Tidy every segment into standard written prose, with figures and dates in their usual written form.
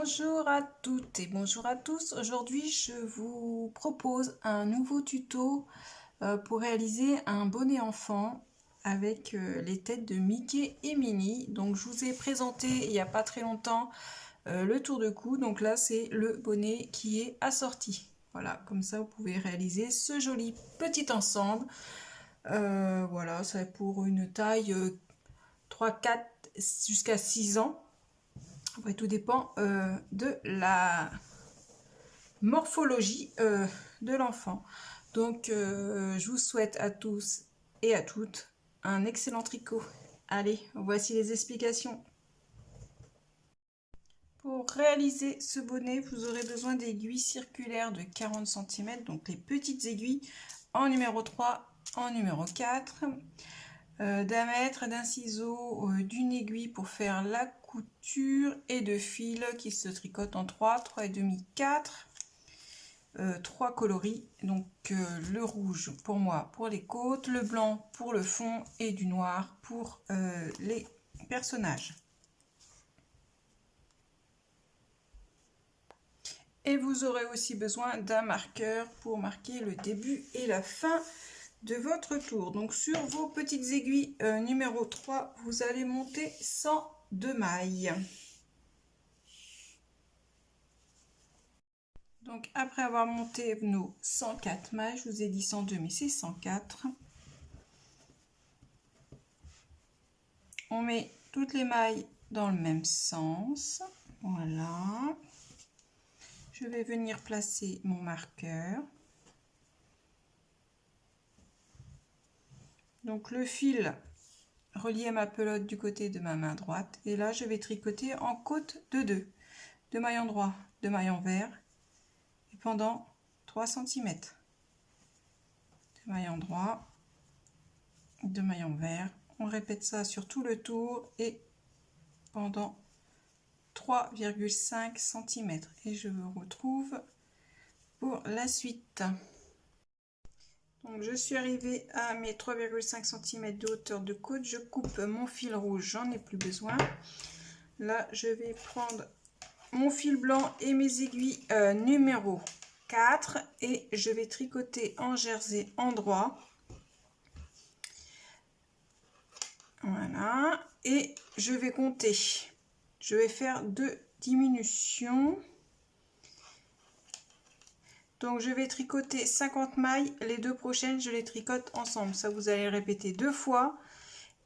Bonjour à toutes et bonjour à tous. Aujourd'hui, je vous propose un nouveau tuto pour réaliser un bonnet enfant avec les têtes de Mickey et Minnie. Donc, je vous ai présenté il n'y a pas très longtemps le tour de cou. Donc là, c'est le bonnet qui est assorti. Voilà, comme ça, vous pouvez réaliser ce joli petit ensemble. Voilà, c'est pour une taille 3, 4 jusqu'à 6 ans. Après, tout dépend de la morphologie de l'enfant. Donc, je vous souhaite à tous et à toutes un excellent tricot. Allez, voici les explications. Pour réaliser ce bonnet, vous aurez besoin d'aiguilles circulaires de 40 cm, donc les petites aiguilles en numéro 3, en numéro 4. D'un mètre, d'un ciseau, d'une aiguille pour faire la couture et de fil qui se tricotent en 3, 3,5, 4. 3 coloris, donc le rouge pour moi pour les côtes, le blanc pour le fond et du noir pour les personnages. Et vous aurez aussi besoin d'un marqueur pour marquer le début et la fin de votre tour. Donc sur vos petites aiguilles numéro 3, vous allez monter 102 mailles. Donc après avoir monté nos 104 mailles, je vous ai dit 102 mais c'est 104. On met toutes les mailles dans le même sens. Voilà. Je vais venir placer mon marqueur. Donc le fil relié à ma pelote du côté de ma main droite. Et là, je vais tricoter en côte de 2. 2 mailles droits, 2 mailles envers. Et pendant 3 cm. 2 mailles droits, 2 mailles envers. On répète ça sur tout le tour et pendant 3,5 cm. Et je vous retrouve pour la suite. Donc je suis arrivée à mes 3,5 cm de hauteur de côte. Je coupe mon fil rouge, j'en ai plus besoin. Là, je vais prendre mon fil blanc et mes aiguilles numéro 4 et je vais tricoter en jersey endroit. Voilà. Et je vais compter. Je vais faire 2 diminutions. Donc je vais tricoter 50 mailles, les 2 prochaines je les tricote ensemble. Ça vous allez répéter 2 fois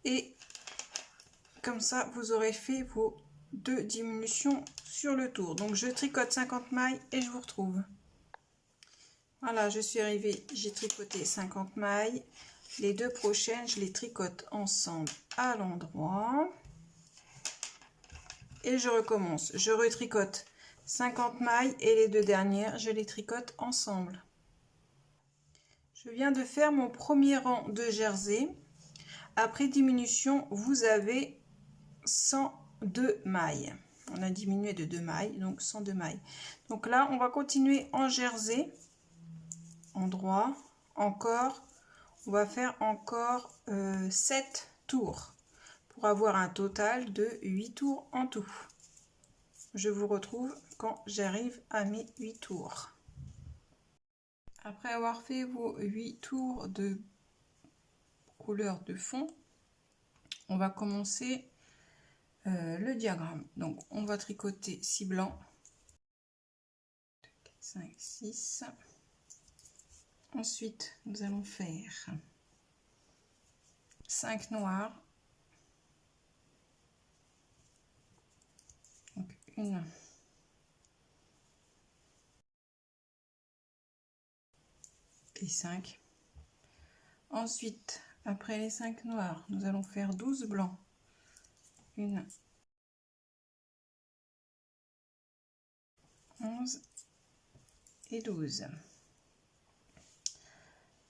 et comme ça vous aurez fait vos 2 diminutions sur le tour. Donc je tricote 50 mailles et je vous retrouve. Voilà, je suis arrivée, j'ai tricoté 50 mailles. Les 2 prochaines je les tricote ensemble à l'endroit. Et je recommence, je retricote 50 mailles et les 2 dernières je les tricote ensemble. Je viens de faire mon premier rang de jersey. Après diminution, vous avez 102 mailles. On a diminué de 2 mailles, donc 102 mailles. Donc là, on va continuer en jersey, endroit, encore. On va faire encore 7 tours pour avoir un total de 8 tours en tout. Je vous retrouve quand j'arrive à mes 8 tours. Après avoir fait vos 8 tours de couleur de fond, on va commencer le diagramme. Donc on va tricoter 6 blancs, 5, 6. Ensuite, nous allons faire 5 noirs. Donc 1, et 5. Ensuite, après les 5 noirs, nous allons faire 12 blancs. 1, 11 et 12.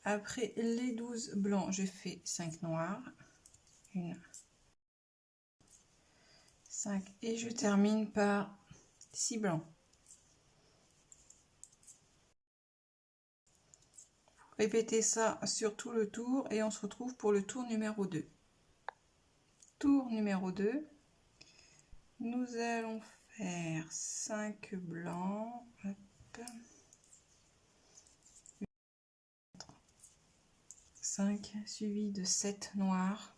Après les 12 blancs, je fais 5 noirs. 1, 5 et je termine par 6 blancs. Répétez ça sur tout le tour et on se retrouve pour le tour numéro 2. Tour numéro 2, nous allons faire 5 blancs. Hop. 5 suivi de 7 noirs.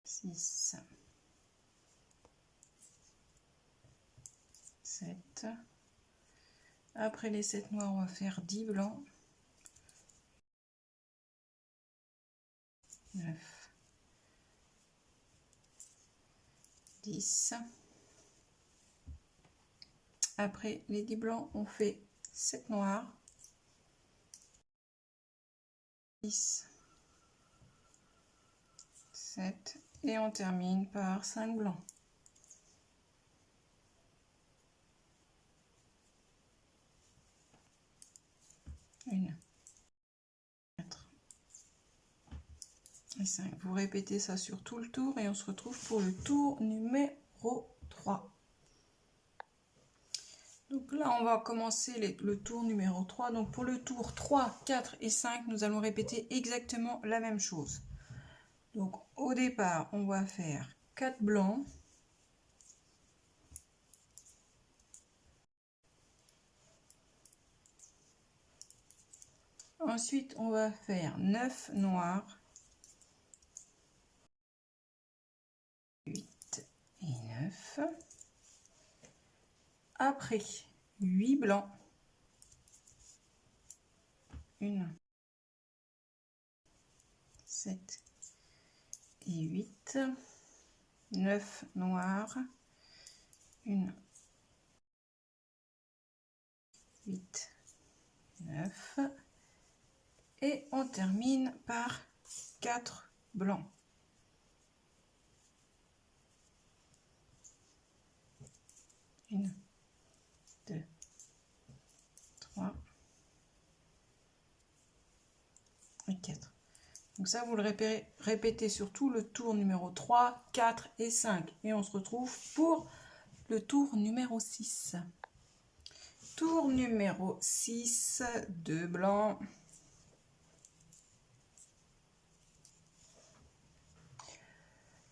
6, 7. Après les 7 noirs, on va faire 10 blancs. 9, 10. Après les 10 blancs, on fait 7 noirs. 10, 7. Et on termine par 5 blancs. 1, 4 et 5. Vous répétez ça sur tout le tour et on se retrouve pour le tour numéro 3. Donc là, on va commencer le tour numéro 3. Donc pour le tour 3, 4 et 5, nous allons répéter exactement la même chose. Donc au départ, on va faire 4 blancs. Ensuite, on va faire 9 noirs. 8 et 9. Après, 8 blancs. 1, 7 et 8. 9 noirs. 1, 8, 9. Et on termine par 4 blancs. 1, 2, 3 et 4. Donc ça, vous le répétez sur tout le tour numéro 3, 4 et 5. Et on se retrouve pour le tour numéro 6. Tour numéro 6, 2 blancs.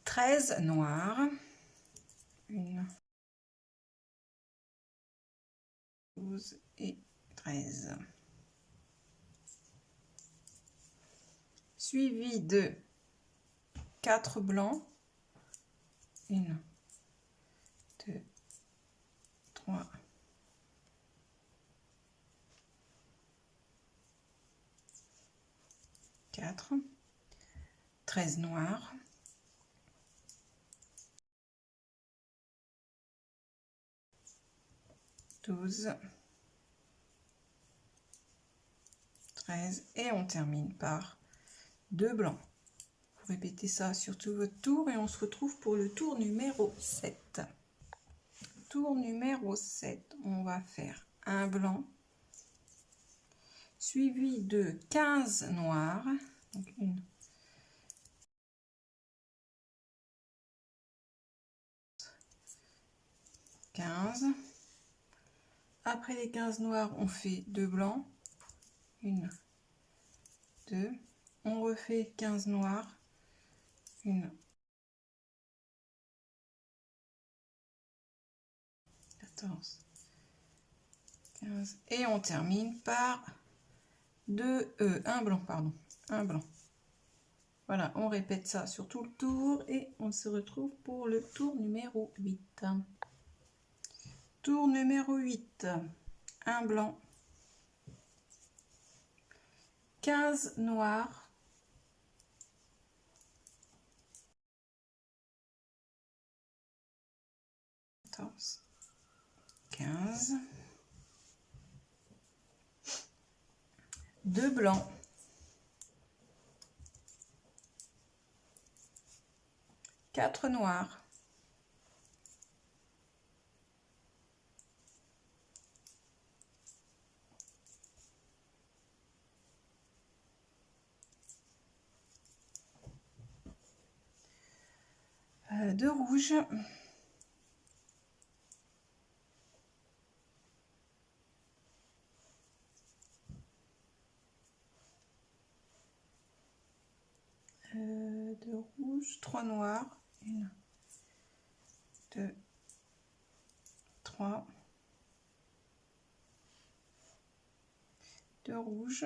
13 noirs. 1, 12 et 13. Suivi de 4 blancs. 1, 2, 3, 4. 13 noirs. 12, 13 et on termine par 2 blancs. Vous répétez ça sur tout votre tour et on se retrouve pour le tour numéro 7. Tour numéro 7, on va faire un blanc suivi de 15 noirs. Donc 1, 15. Après les 15 noirs, on fait 2 blancs. 1, 2. On refait 15 noirs. 1, 14, 15. Et on termine par 1 blanc, pardon. 1 blanc. Voilà, on répète ça sur tout le tour et on se retrouve pour le tour numéro 8. Tour numéro 8, un blanc, 15 noirs, 14, 15, 2 blancs, 4 noirs, 2 rouges, 3 noirs, 1, 2, 3, 2 rouges,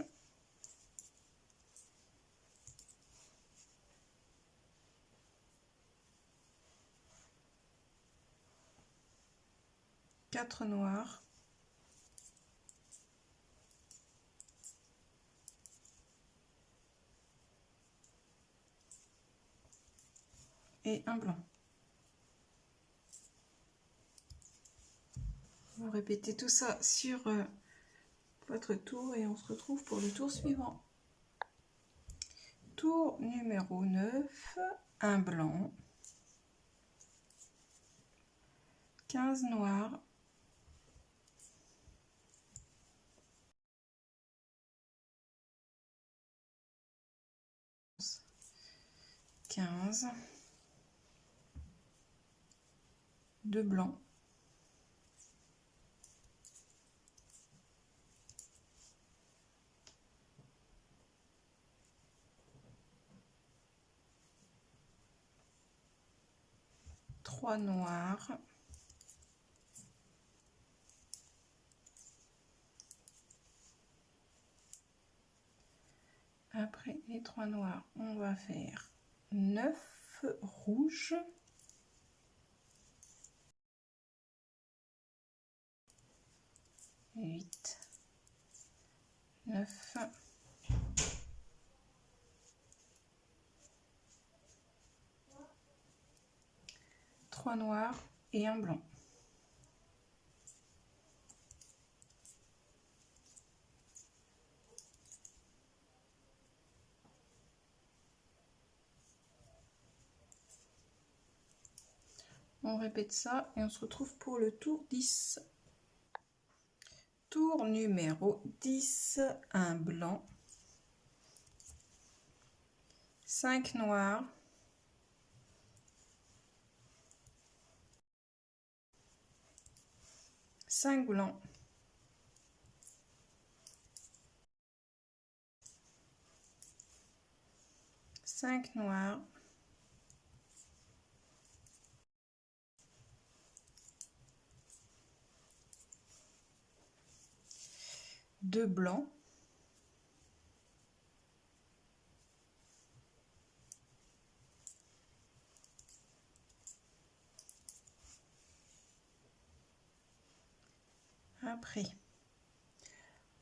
4 noirs, et un blanc. On va répéter tout ça sur votre tour et on se retrouve pour le tour suivant. Tour numéro 9, un blanc, 15 noirs, 15, 2 blancs, 3 noirs, après les 3 noirs, on va faire 9 rouges, 8, 9, 3 noirs et un blanc. On répète ça et on se retrouve pour le tour 10. Tour numéro 10, un blanc, 5 noirs, 5 blancs, 5 noirs, 2 blancs, 1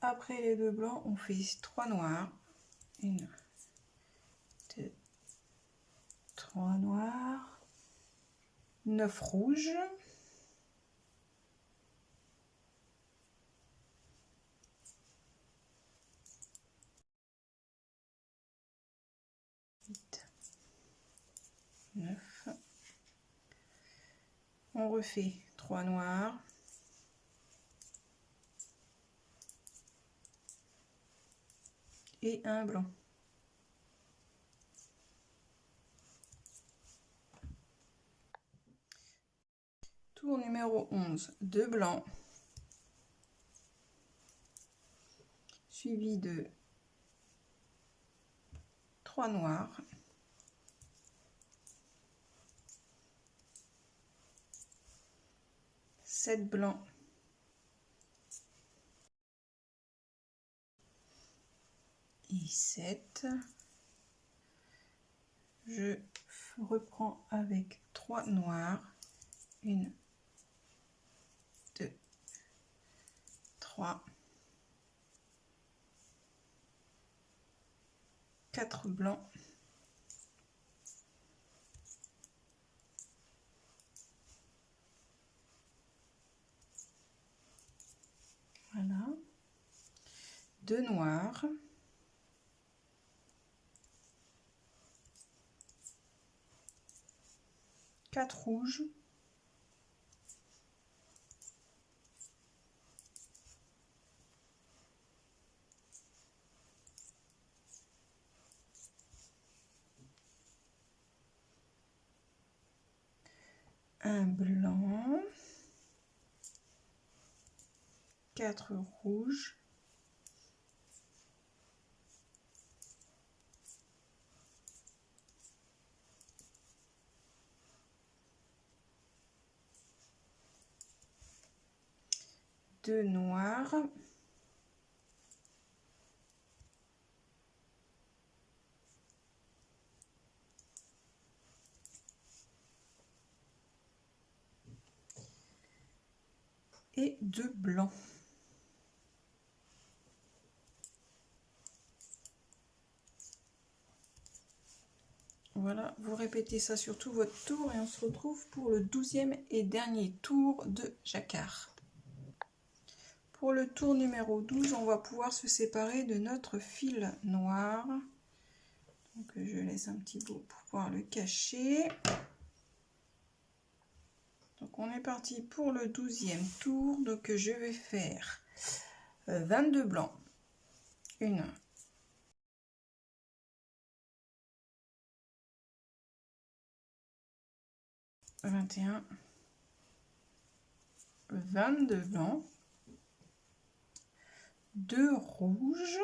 après les 2 blancs, on fait 3 noirs, 1, 2, 3 noirs, 9 rouges, 8, 9, on refait 3 noirs, et un blanc. Tour numéro 11, 2 blancs, suivi de 3 noirs, 7 blancs, et 7. Je reprends avec 3 noirs, 1, 2, 3, 4 blancs, voilà, 2 noirs, 4 rouges, 1 blanc, 4 rouges, 2 noirs. Et 2 blancs. Voilà, vous répétez ça sur tout votre tour et on se retrouve pour le 12e et dernier tour de jacquard. Pour le tour numéro 12, on va pouvoir se séparer de notre fil noir. Donc je laisse un petit bout pour pouvoir le cacher. Donc on est parti pour le 12e tour. Donc je vais faire 22 blancs. 1, 21, 22 blancs, 2 rouges,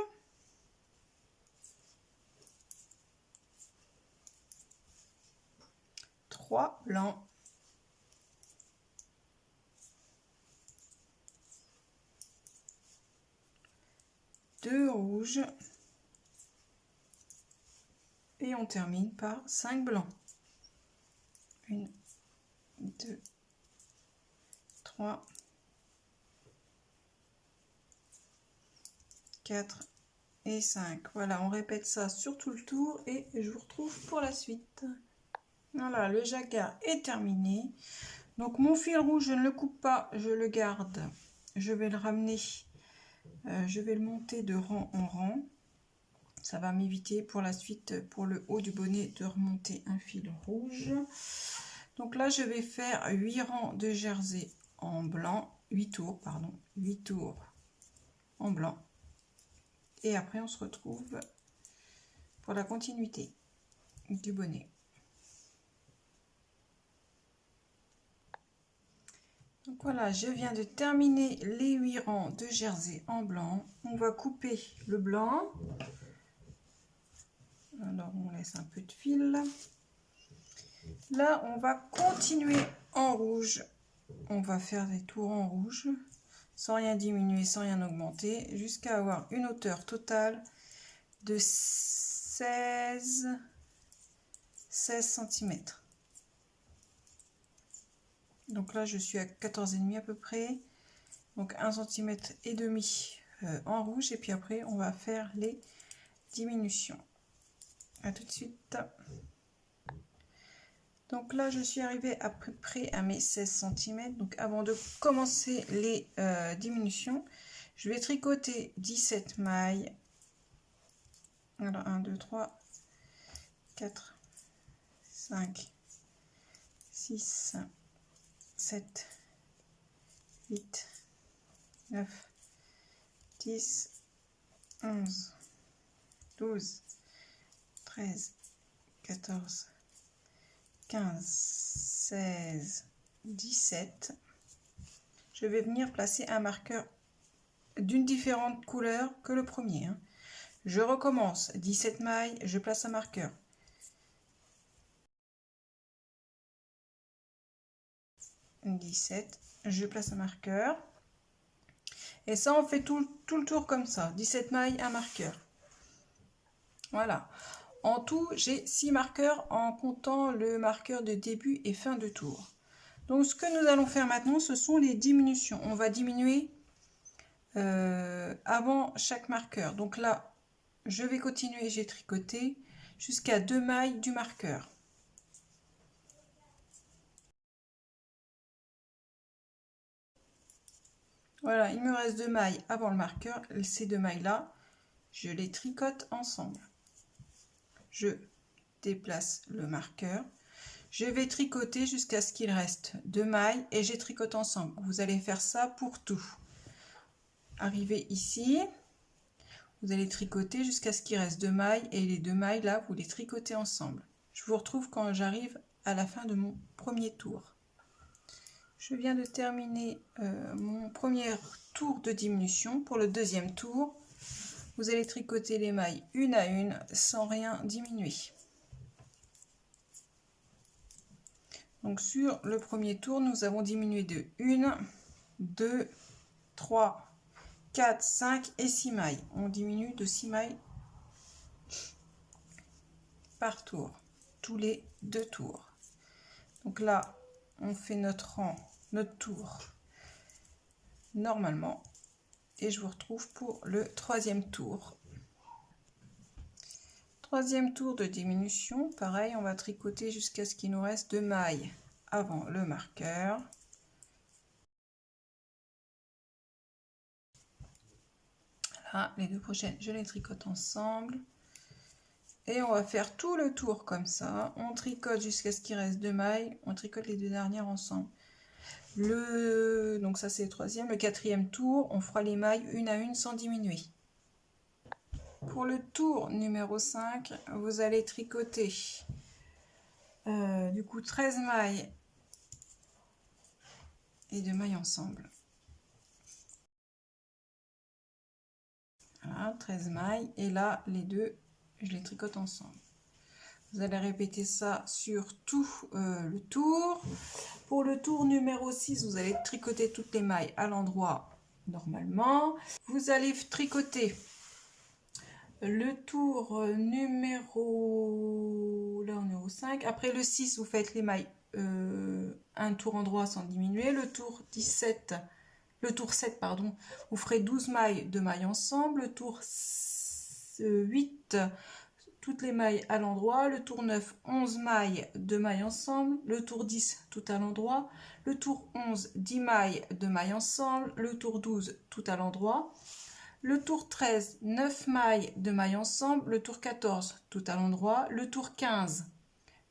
3 blancs, 2 rouges et on termine par 5 blancs. 1, 2, 3, 4 et 5. Voilà, on répète ça sur tout le tour et je vous retrouve pour la suite. Voilà, le jacquard est terminé. Donc mon fil rouge, je ne le coupe pas, je le garde. Je vais le ramener, je vais le monter de rang en rang. Ça va m'éviter pour la suite, pour le haut du bonnet, de remonter un fil rouge. Donc là, je vais faire 8 rangs de jersey en blanc, 8 tours, pardon, 8 tours en blanc. Et après, on se retrouve pour la continuité du bonnet. Donc voilà, je viens de terminer les 8 rangs de jersey en blanc. On va couper le blanc. Alors, on laisse un peu de fil. Là, on va continuer en rouge. On va faire des tours en rouge, sans rien diminuer, sans rien augmenter, jusqu'à avoir une hauteur totale de 16 cm. Donc là, je suis à 14,5 à peu près. Donc 1,5 cm en rouge. Et puis après, on va faire les diminutions. À tout de suite. Donc là, je suis arrivée à peu près à mes 16 cm. Donc avant de commencer les diminutions, je vais tricoter 17 mailles. Alors 1, 2, 3, 4, 5, 6, 7, 8, 9, 10, 11, 12, 13, 14, 15, 16, 17. Je vais venir placer un marqueur d'une différente couleur que le premier. Je recommence 17 mailles, je place un marqueur. Je place un marqueur. Et ça, on fait tout le tour comme ça. 17 mailles, un marqueur. Voilà. En tout, j'ai 6 marqueurs en comptant le marqueur de début et fin de tour. Donc, ce que nous allons faire maintenant, ce sont les diminutions. On va diminuer avant chaque marqueur. Donc là, je vais continuer, j'ai tricoté jusqu'à 2 mailles du marqueur. Voilà, il me reste 2 mailles avant le marqueur. Ces 2 mailles-là, je les tricote ensemble. Je déplace le marqueur. Je vais tricoter jusqu'à ce qu'il reste 2 mailles et j'ai tricoté ensemble. Vous allez faire ça pour tout. Arrivez ici, vous allez tricoter jusqu'à ce qu'il reste 2 mailles et les 2 mailles là, vous les tricotez ensemble. Je vous retrouve quand j'arrive à la fin de mon premier tour. Je viens de terminer mon premier tour de diminution. Pour le deuxième tour, vous allez tricoter les mailles une à une sans rien diminuer. Donc sur le premier tour, nous avons diminué de 1, 2, 3, 4, 5 et 6 mailles. On diminue de 6 mailles par tour, tous les 2 tours. Donc là, on fait notre rang, notre tour normalement. Et je vous retrouve pour le troisième tour. Troisième tour de diminution, pareil, on va tricoter jusqu'à ce qu'il nous reste 2 mailles avant le marqueur. Là, les 2 prochaines, je les tricote ensemble. Et on va faire tout le tour comme ça. On tricote jusqu'à ce qu'il reste 2 mailles. On tricote les 2 dernières ensemble. Donc ça c'est le troisième. Le quatrième tour, on fera les mailles une à une sans diminuer. Pour le tour numéro 5, vous allez tricoter du coup 13 mailles et 2 mailles ensemble. Voilà, 13 mailles. Et là, les deux, je les tricote ensemble. Vous allez répéter ça sur tout le tour. Pour le tour numéro 6, vous allez tricoter toutes les mailles à l'endroit normalement. Vous allez tricoter le tour numéro... Là, on est au 5. Après le 6, vous faites les mailles un tour endroit sans diminuer. Le tour 17... Le tour 7, pardon, vous ferez 12 mailles de mailles ensemble. Le tour 8, toutes les mailles à l'endroit. Le tour 9, 11 mailles de mailles ensemble. Le tour 10, tout à l'endroit. Le tour 11, 10 mailles de mailles ensemble. Le tour 12, tout à l'endroit. Le tour 13, 9 mailles de mailles ensemble. Le tour 14, tout à l'endroit. Le tour 15,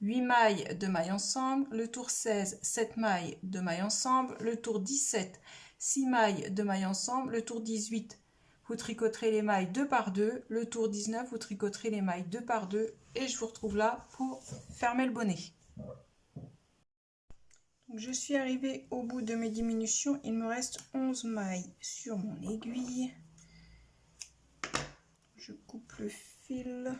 8 mailles de mailles ensemble. Le tour 16, 7 mailles de mailles ensemble. Le tour 17, 6 mailles de mailles ensemble. Le tour 18, vous tricoterez les mailles 2 par 2. Le tour 19, vous tricoterez les mailles 2 par 2. Et je vous retrouve là pour fermer le bonnet. Donc, je suis arrivée au bout de mes diminutions. Il me reste 11 mailles sur mon aiguille. Je coupe le fil.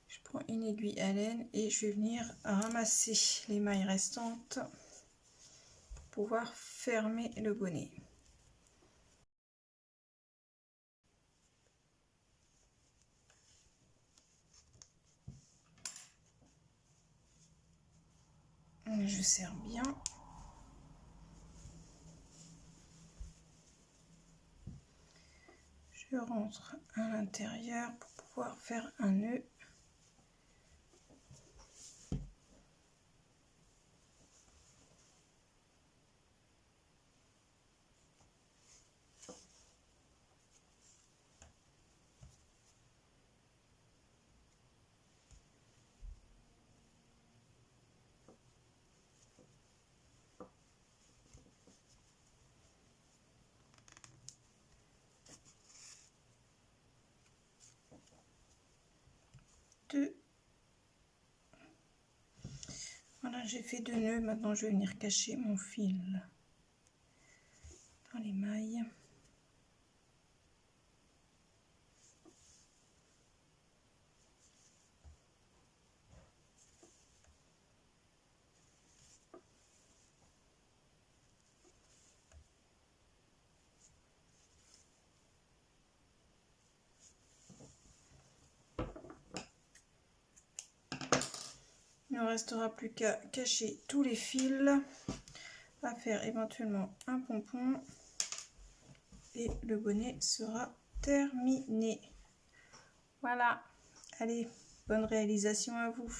Je prends une aiguille à laine et je vais venir ramasser les mailles restantes pour pouvoir fermer le bonnet. Je serre bien. Je rentre à l'intérieur pour pouvoir faire un nœud. Voilà, j'ai fait 2 nœuds. Maintenant, je vais venir cacher mon fil dans les mailles. Il ne restera plus qu'à cacher tous les fils, à faire éventuellement un pompon et le bonnet sera terminé. Voilà, allez, bonne réalisation à vous.